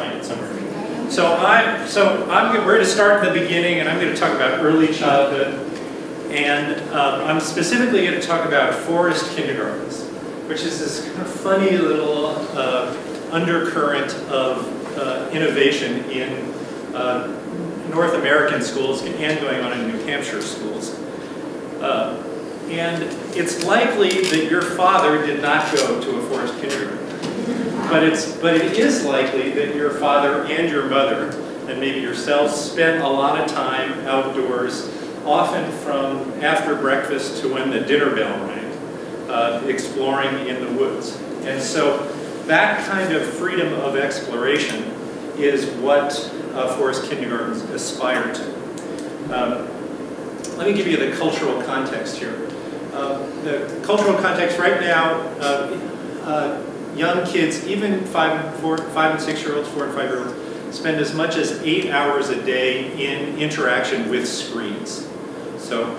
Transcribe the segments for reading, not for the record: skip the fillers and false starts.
find it somewhere. We're going to start in the beginning, and I'm going to talk about early childhood. And I'm specifically going to talk about forest kindergartens, which is this kind of funny little undercurrent of innovation in North American schools and going on in New Hampshire schools. And it's likely that your father did not go to a forest kindergarten. But it is likely that your father and your mother, and maybe yourselves, spent a lot of time outdoors, often from after breakfast to when the dinner bell rang, exploring in the woods. And so that kind of freedom of exploration is what forest kindergartens aspire to. Let me give you the cultural context here. The cultural context right now, young kids, even 5 and 6 year olds, 4 and 5 year olds, spend as much as 8 hours a day in interaction with screens. So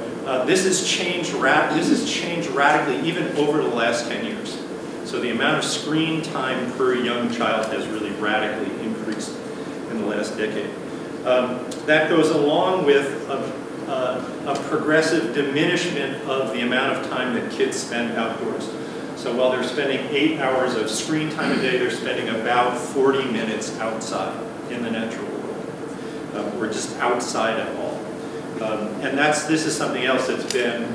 this has changed radically even over the last 10 years. So the amount of screen time per young child has really radically increased in the last decade. That goes along with a progressive diminishment of the amount of time that kids spend outdoors. So while they're spending 8 hours of screen time a day, they're spending about 40 minutes outside in the natural world, or just outside at all. And this is something else that's been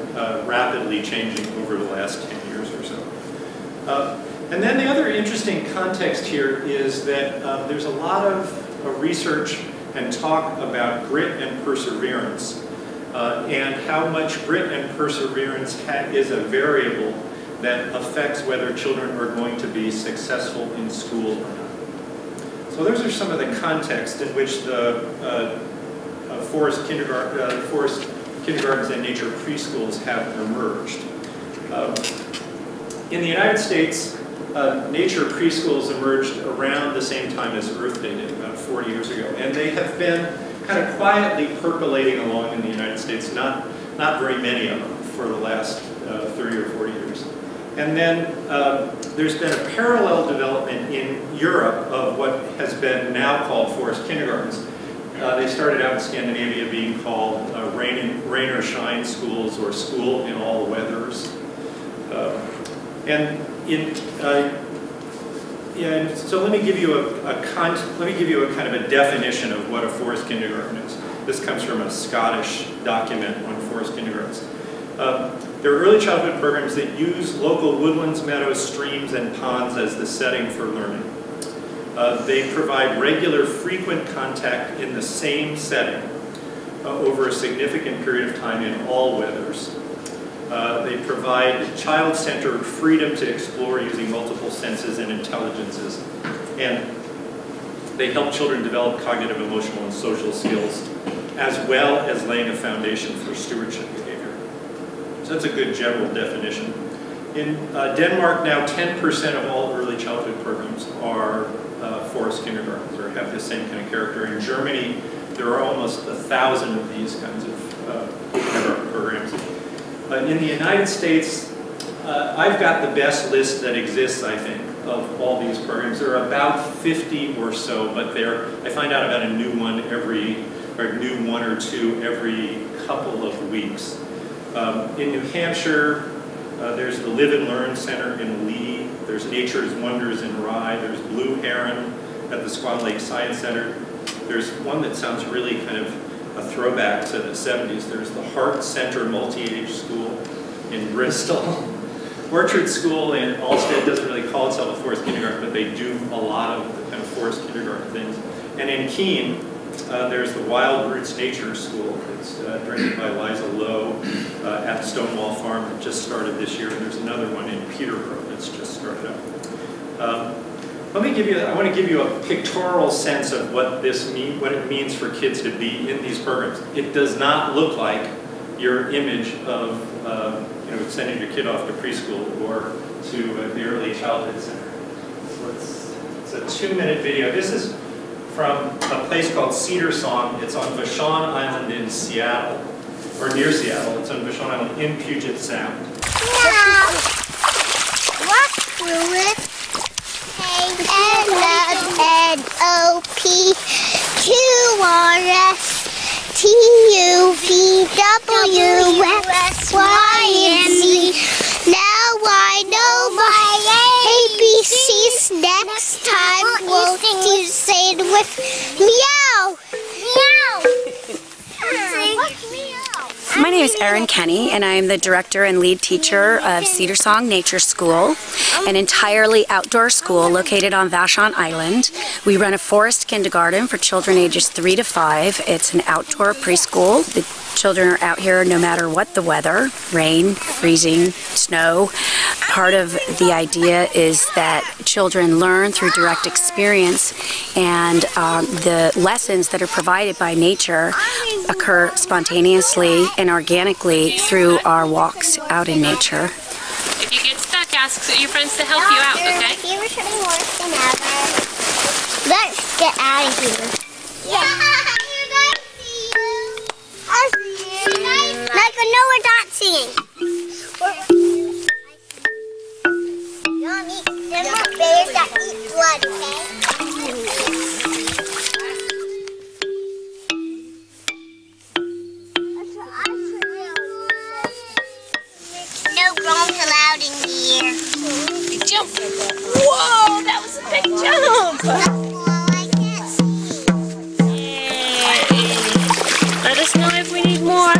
rapidly changing over the last 10 years or so. And then the other interesting context here is that there's a lot of research and talk about grit and perseverance, and how much grit and perseverance is a variable that affects whether children are going to be successful in school or not. So those are some of the context in which the forest kindergartens and nature preschools have emerged. In the United States, nature preschools emerged around the same time as Earth Day did, about 40 years ago. And they have been kind of quietly percolating along in the United States, not very many of them for the last 30 or 40 years. And then there's been a parallel development in Europe of what has been now called forest kindergartens. They started out in Scandinavia being called rain or shine schools, or school in all weathers. So let me give you a kind of a definition of what a forest kindergarten is. This comes from a Scottish document on forest kindergartens. There are early childhood programs that use local woodlands, meadows, streams, and ponds as the setting for learning. They provide regular, frequent contact in the same setting over a significant period of time in all weathers. They provide child-centered freedom to explore using multiple senses and intelligences. And they help children develop cognitive, emotional, and social skills, as well as laying a foundation for stewardship behavior. So that's a good general definition. In Denmark now, 10% of all early childhood programs are forest kindergartens, or have the same kind of character. In Germany, there are almost 1,000 of these kinds of kindergarten programs. In the United States, I've got the best list that exists, I think, of all these programs. There are about 50 or so, but I find out about a new one new one or two every couple of weeks. In New Hampshire, there's the Live and Learn Center in Lee. There's Nature's Wonders in Rye. There's Blue Heron at the Swan Lake Science Center. There's one that sounds really kind of a throwback to the 70s. There's the Hart Center Multi-Age School in Bristol. Orchard School in Allsted doesn't really call itself a forest kindergarten, but they do a lot of the kind of forest kindergarten things. And in Keene, there's the Wild Roots Nature School. It's directed by Liza Lowe at Stonewall Farm that just started this year. And there's another one in Peterborough that's just started up. I want to give you a pictorial sense of what it means for kids to be in these programs. It does not look like your image of sending your kid off to preschool or to the early childhood center. So it's a 2-minute video. This is from a place called Cedar Song. It's on Vashon Island in Seattle, or near Seattle. It's on Vashon Island in Puget Sound. Now, walk through it. L-N-O. TUVWXYZ. Now I know my ABCs. Next time, won't you say it with meow? My name is Erin Kenny, and I am the director and lead teacher of Cedar Song Nature School, an entirely outdoor school located on Vashon Island. We run a forest kindergarten for children ages 3 to 5. It's an outdoor preschool. The children are out here no matter what the weather, rain, freezing, snow. Part of the idea is that children learn through direct experience, and the lessons that are provided by nature occur spontaneously and organically through our walks out in nature. If you get stuck, ask your friends to help you out, okay? Fever's getting worse than ever. Let's get out of here. Yeah. Like, no, we're not singing. There are bears that eat blood, okay? No drones allowed in here. You jumped. Whoa, that was a big jump. Let us know if we need more.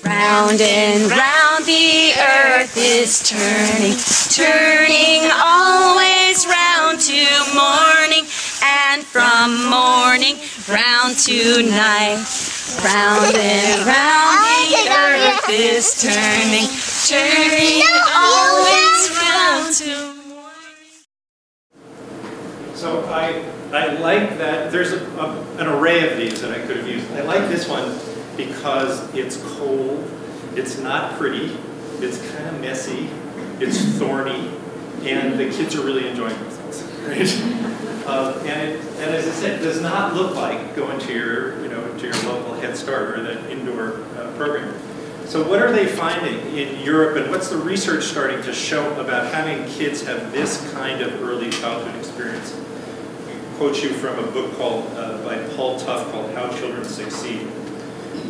Round and round the earth is turning, turning always round to morning, and from morning round to night. Round and round the earth is turning, turning always round to morning. So I like that. There's an array of these that I could have used. I like this one because it's cold, it's not pretty, it's kind of messy, it's thorny, and the kids are really enjoying themselves, right? And as I said, it does not look like going to your, to your local Head Start or that indoor program. So what are they finding in Europe, and what's the research starting to show about having kids have this kind of early childhood experience? I quote you from a book called by Paul Tough called How Children Succeed.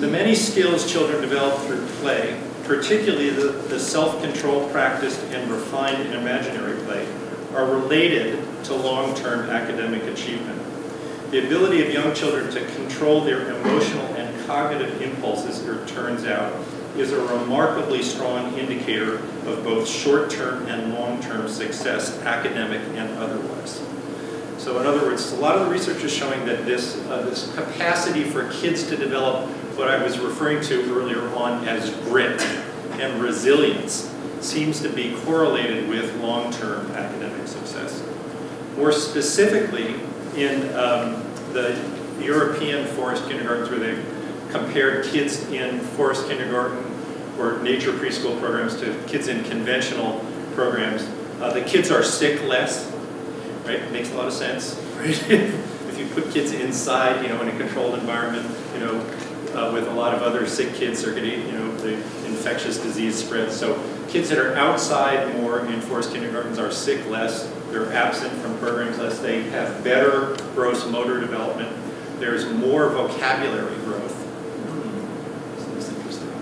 The many skills children develop through play, particularly the self-control practiced and refined and imaginary play, are related to long-term academic achievement. The ability of young children to control their emotional and cognitive impulses, it turns out, is a remarkably strong indicator of both short-term and long-term success, academic and otherwise. So in other words, a lot of the research is showing that this capacity for kids to develop what I was referring to earlier on as grit and resilience seems to be correlated with long-term academic success. More specifically, in the European forest kindergartens where they've compared kids in forest kindergarten or nature preschool programs to kids in conventional programs, the kids are sick less, right? It makes a lot of sense, right? If you put kids inside, in a controlled environment, with a lot of other sick kids, they're going to, the infectious disease spreads. So kids that are outside more in forest kindergartens are sick less, they're absent from programs less, they have better gross motor development, there's more vocabulary growth. That's interesting.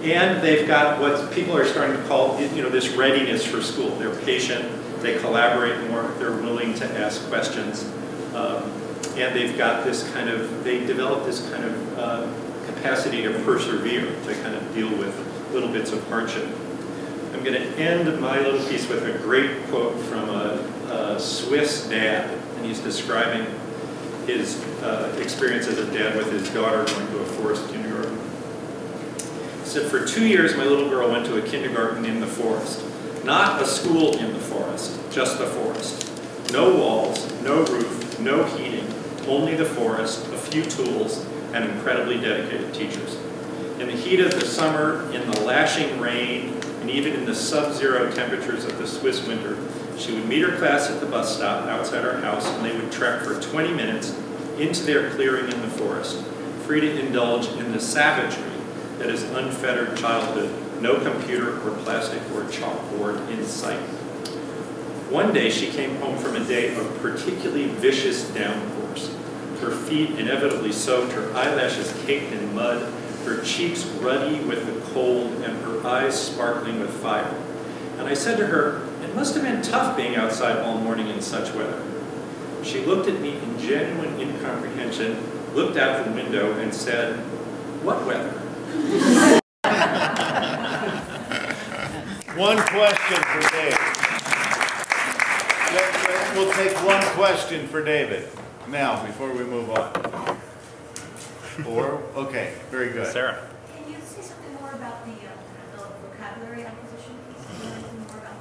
And they've got what people are starting to call, this readiness for school. They're patient, they collaborate more, they're willing to ask questions. And they've got this they develop this kind of capacity to persevere, to kind of deal with little bits of hardship. I'm going to end my little piece with a great quote from a Swiss dad, and he's describing his experience as a dad with his daughter going to a forest kindergarten. He said, "For 2 years, my little girl went to a kindergarten in the forest. Not a school in the forest, just the forest. No walls, no roof, no heating. Only the forest, a few tools, and incredibly dedicated teachers. In the heat of the summer, in the lashing rain, and even in the sub-zero temperatures of the Swiss winter, she would meet her class at the bus stop outside our house, and they would trek for 20 minutes into their clearing in the forest, free to indulge in the savagery that is unfettered childhood, no computer or plastic or chalkboard in sight. One day she came home from a day of particularly vicious downpours. Her feet inevitably soaked, her eyelashes caked in mud, her cheeks ruddy with the cold, and her eyes sparkling with fire. And I said to her, "It must have been tough being outside all morning in such weather." She looked at me in genuine incomprehension, looked out the window, and said, "What weather?" One question for Dave. We'll take one question for David now before we move on. Or, okay, very good. Sarah. Can you say something more about the vocabulary acquisition? Anything more about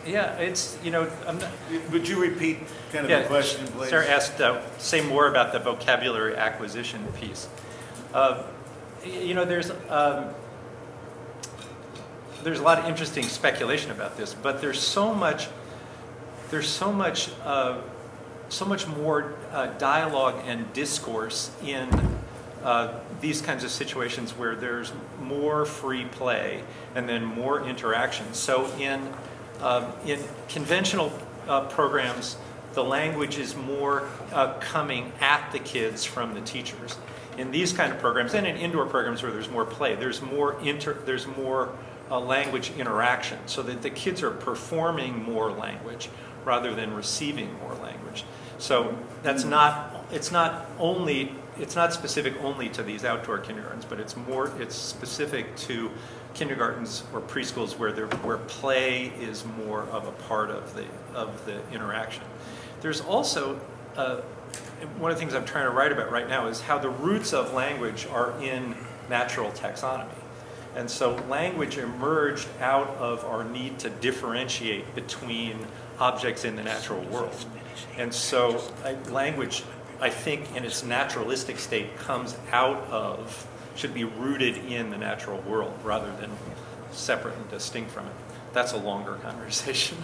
that? Yeah, it's, you know, I'm not, Would you repeat kind of the question, please? Sarah asked, say more about the vocabulary acquisition piece. You know, there's a lot of interesting speculation about this, but there's so much more dialogue and discourse in these kinds of situations where there's more free play and then more interaction. So in conventional programs, the language is more coming at the kids from the teachers. In these kind of programs, and in indoor programs where there's more play, there's more language interaction, so that the kids are performing more language rather than receiving more language. So that's it's not specific only to these outdoor kindergartens, but it's specific to kindergartens or preschools where play is more of a part of the interaction. There's also one of the things I'm trying to write about right now is how the roots of language are in natural taxonomy. And so language emerged out of our need to differentiate between objects in the natural world. And so language, I think, in its naturalistic state should be rooted in the natural world rather than separate and distinct from it. That's a longer conversation.